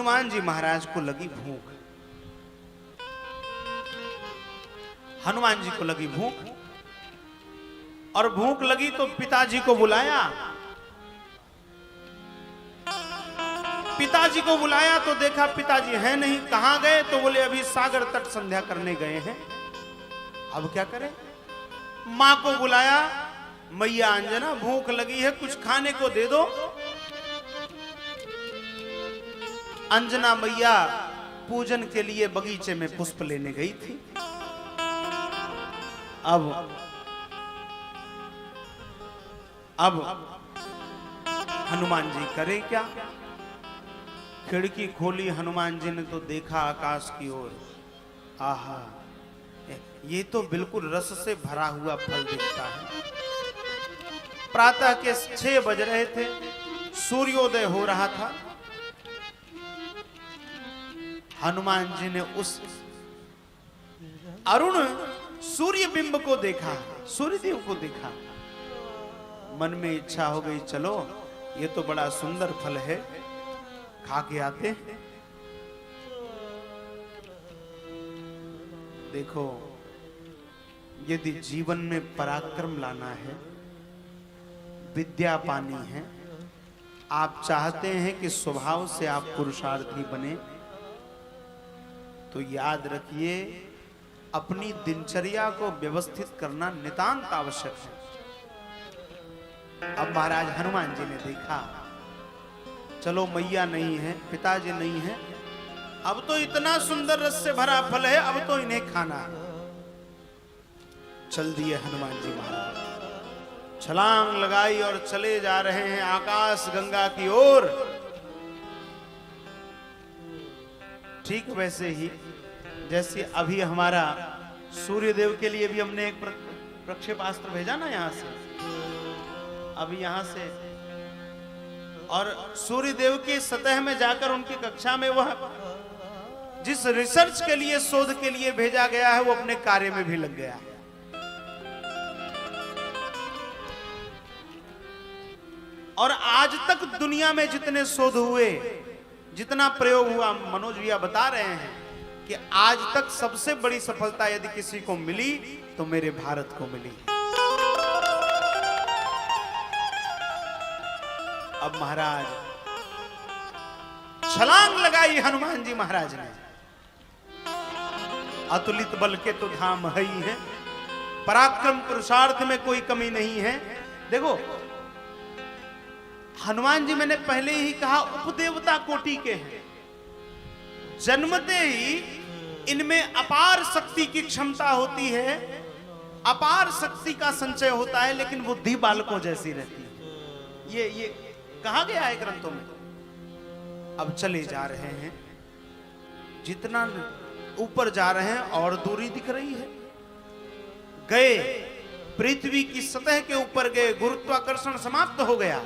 हनुमान जी महाराज को लगी भूख। हनुमान जी को लगी भूख और भूख लगी तो पिताजी को बुलाया। पिताजी को बुलाया तो देखा पिताजी है नहीं। कहां गए? तो बोले अभी सागर तट संध्या करने गए हैं। अब क्या करें? मां को बुलाया, मैया अंजना भूख लगी है, कुछ खाने को दे दो। अंजना मैया पूजन के लिए बगीचे में पुष्प लेने गई थी। अब हनुमान जी करे क्या? खिड़की खोली हनुमान जी ने तो देखा आकाश की ओर, आहा ये तो बिल्कुल रस से भरा हुआ फल दिखता है। प्रातः के 6 बज रहे थे, सूर्योदय हो रहा था। हनुमान जी ने उस अरुण सूर्य बिंब को देखा, सूर्यदेव को देखा। मन में इच्छा हो गई, चलो ये तो बड़ा सुंदर फल है, खा के आते। देखो, यदि जीवन में पराक्रम लाना है, विद्या पानी है, आप चाहते हैं कि स्वभाव से आप पुरुषार्थी बने, तो याद रखिए अपनी दिनचर्या को व्यवस्थित करना नितांत आवश्यक है। अब महाराज हनुमान जी ने देखा, चलो मैया नहीं है, पिताजी नहीं है, अब तो इतना सुंदर रस से भरा फल है, अब तो इन्हें खाना है। चल दिए हनुमान जी महाराज, छलांग लगाई और चले जा रहे हैं आकाश गंगा की ओर। ठीक वैसे ही जैसे अभी हमारा सूर्यदेव के लिए भी हमने एक प्रक्षेपास्त्र भेजा ना यहां से, अभी यहां से, और सूर्यदेव की सतह में जाकर उनकी कक्षा में वह जिस रिसर्च के लिए, शोध के लिए भेजा गया है, वो अपने कार्य में भी लग गया है। और आज तक दुनिया में जितने शोध हुए, जितना प्रयोग हुआ, मनोज भैया बता रहे हैं कि आज तक सबसे बड़ी सफलता यदि किसी को मिली तो मेरे भारत को मिली। अब महाराज छलांग लगाई हनुमान जी महाराज ने। अतुलित बल के तो धाम है ही है, पराक्रम पुरुषार्थ में कोई कमी नहीं है। देखो हनुमान जी, मैंने पहले ही कहा, उपदेवता कोटि के हैं। जन्मते ही इनमें अपार शक्ति की क्षमता होती है, अपार शक्ति का संचय होता है, लेकिन बुद्धि बालकों जैसी रहती है। ये कहा गया है ग्रंथों में। अब चले जा रहे हैं, जितना ऊपर जा रहे हैं और दूरी दिख रही है। गए, पृथ्वी की सतह के ऊपर गए, गुरुत्वाकर्षण समाप्त हो गया।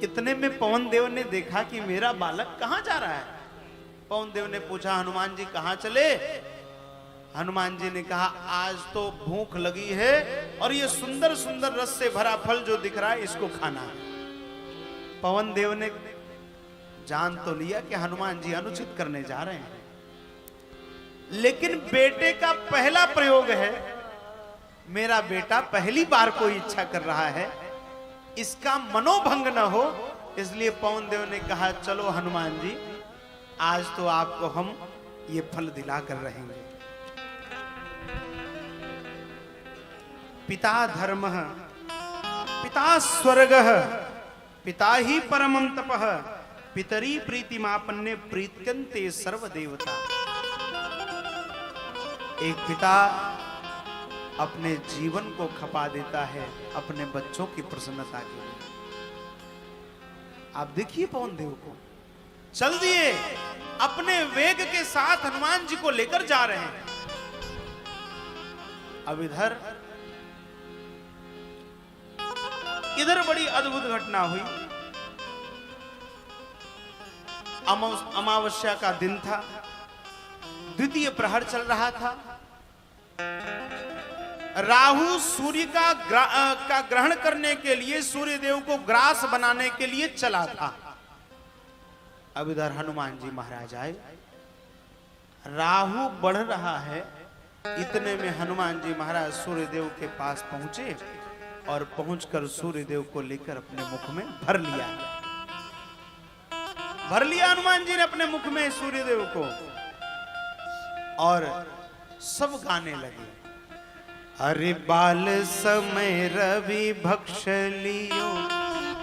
इतने में पवन देव ने देखा कि मेरा बालक कहां जा रहा है। पवन देव ने पूछा, हनुमान जी कहां चले? हनुमान जी ने कहा, आज तो भूख लगी है और ये सुंदर सुंदर रस से भरा फल जो दिख रहा है, इसको खाना है। पवन देव ने जान तो लिया कि हनुमान जी अनुचित करने जा रहे हैं, लेकिन बेटे का पहला प्रयोग है, मेरा बेटा पहली बार कोई इच्छा कर रहा है, इसका मनोभंग न हो, इसलिए पवन देव ने कहा, चलो हनुमान जी, आज तो आपको हम ये फल दिलाकर रहेंगे। पिता धर्मः, पिता स्वर्गः, पिता ही परमं तपः, पितरी प्रीतिमापन्ने प्रीत्यन्ते सर्वदेवता। एक पिता अपने जीवन को खपा देता है अपने बच्चों की प्रसन्नता के लिए। आप देखिए पवन देव को, चल दिए, अपने वेग के साथ हनुमान जी को लेकर जा रहे हैं। अब इधर बड़ी अद्भुत घटना हुई। अमावस्या का दिन था, द्वितीय प्रहर चल रहा था। राहु सूर्य का ग्रहण करने के लिए, सूर्य देव को ग्रास बनाने के लिए चला था। अब इधर हनुमान जी महाराज आए, राहु बढ़ रहा है। इतने में हनुमान जी महाराज सूर्यदेव के पास पहुंचे और पहुंचकर सूर्यदेव को लेकर अपने मुख में भर लिया। हनुमान जी ने अपने मुख में सूर्यदेव को, और सब गाने लगे। अरे बाल समय रवि भक्ष लियो,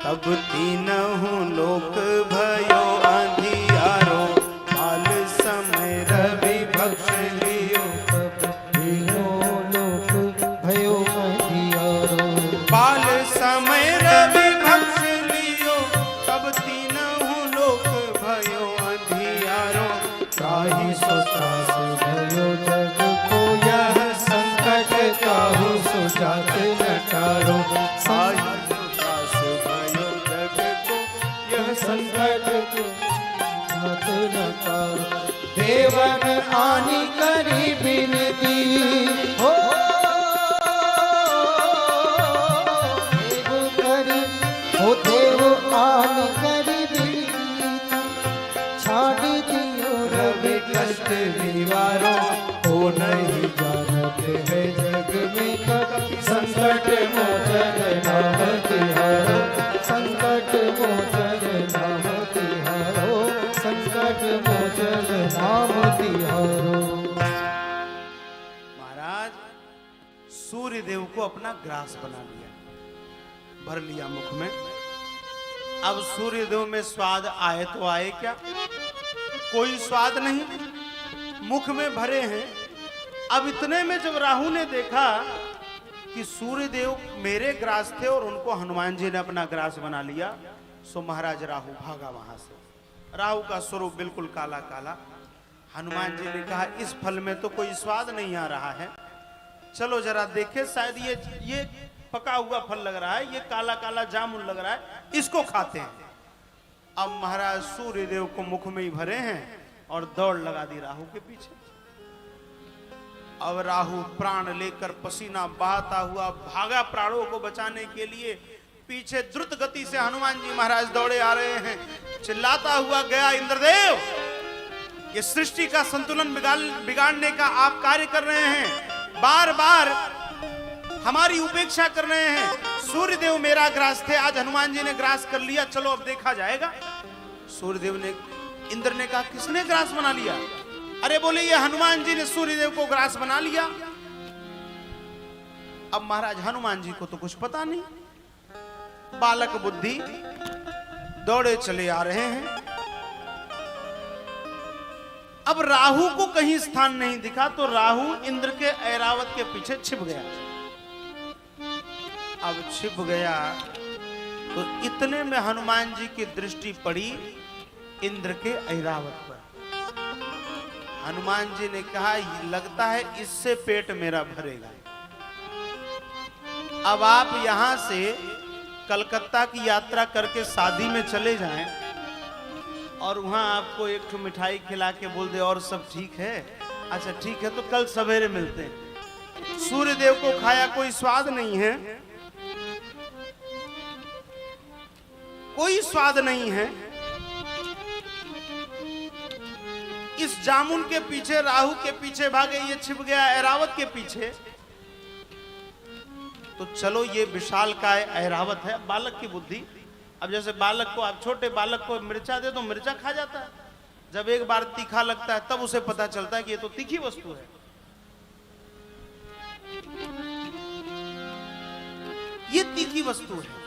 तब तीनहु लोक भयो अंधियारो। बाल समय रवि भक्ष लियो, तब तीनों लोक भयो अंधियारो। बाल समय रवि भक्ष लियो, तब तीनहु लोक भयो अंधियारो। त्राहि सो त्रास भयो जग को, यह संकट काहू सो जात न टारो। संकट जात न टारो। देवन आनी करी बिनती हो, देव करी हो, देव आनी करी बिनती। छाड़ दियो रवि कष्ट निवारो, हो नहीं जानत है जग में कब। संकट मोचन नाम तिहारो, संकट मोचन नाम तिहारो, संकट मोचन नाम तिहारो। महाराज सूर्यदेव को अपना ग्रास बना लिया, भर लिया मुख में। अब सूर्यदेव में स्वाद आए तो आए क्या, कोई स्वाद नहीं, मुख में भरे हैं। अब इतने में जब राहु ने देखा कि सूर्यदेव मेरे ग्रास थे और उनको हनुमान जी ने अपना ग्रास बना लिया, सो महाराज राहु भागा वहां से। राहु का स्वरूप बिल्कुल काला काला। हनुमान जी ने कहा इस फल में तो कोई स्वाद नहीं आ रहा है, चलो जरा देखे, शायद ये पका हुआ फल लग रहा है, ये काला काला जामुन लग रहा है, इसको खाते हैं। अब महाराज सूर्यदेव को मुख में ही भरे हैं और दौड़ लगा दी राहु के पीछे। अब राहु प्राण लेकर पसीना बहाता हुआ भागा प्राणों को बचाने के लिए। पीछे द्रुत गति से हनुमान जी महाराज दौड़े आ रहे हैं, चिल्लाता हुआ गया, इंद्रदेव ये सृष्टि का संतुलन बिगाड़ने का आप कार्य कर रहे हैं, बार बार हमारी उपेक्षा कर रहे हैं। सूर्यदेव मेरा ग्रास थे, आज हनुमान जी ने ग्रास कर लिया, चलो अब देखा जाएगा। सूर्यदेव ने, इंद्र ने कहा किसने ग्रास बना लिया? अरे बोले ये हनुमान जी ने सूर्यदेव को ग्रास बना लिया। अब महाराज हनुमान जी को तो कुछ पता नहीं, बालक बुद्धि, दौड़े चले आ रहे हैं। अब राहु को कहीं स्थान नहीं दिखा तो राहु इंद्र के ऐरावत के पीछे छिप गया। अब छिप गया तो इतने में हनुमान जी की दृष्टि पड़ी इंद्र के ऐरावत पर। हनुमान जी ने कहा लगता है इससे पेट मेरा भरेगा। अब आप यहां से कलकत्ता की यात्रा करके शादी में चले जाएं और वहां आपको एक ठो मिठाई खिला के बोल दे और सब ठीक है, अच्छा ठीक है तो कल सवेरे मिलते हैं। सूर्यदेव को खाया कोई स्वाद नहीं है, कोई स्वाद नहीं है। इस जामुन के पीछे, राहु के पीछे भागे, ये छिप गया ऐरावत के पीछे। तो चलो ये विशाल का ऐरावत है, बालक की बुद्धि। अब जैसे बालक को, आप छोटे बालक को मिर्चा दे तो मिर्चा खा जाता है, जब एक बार तीखा लगता है तब उसे पता चलता है कि ये तो तीखी वस्तु है। ये तीखी वस्तु है।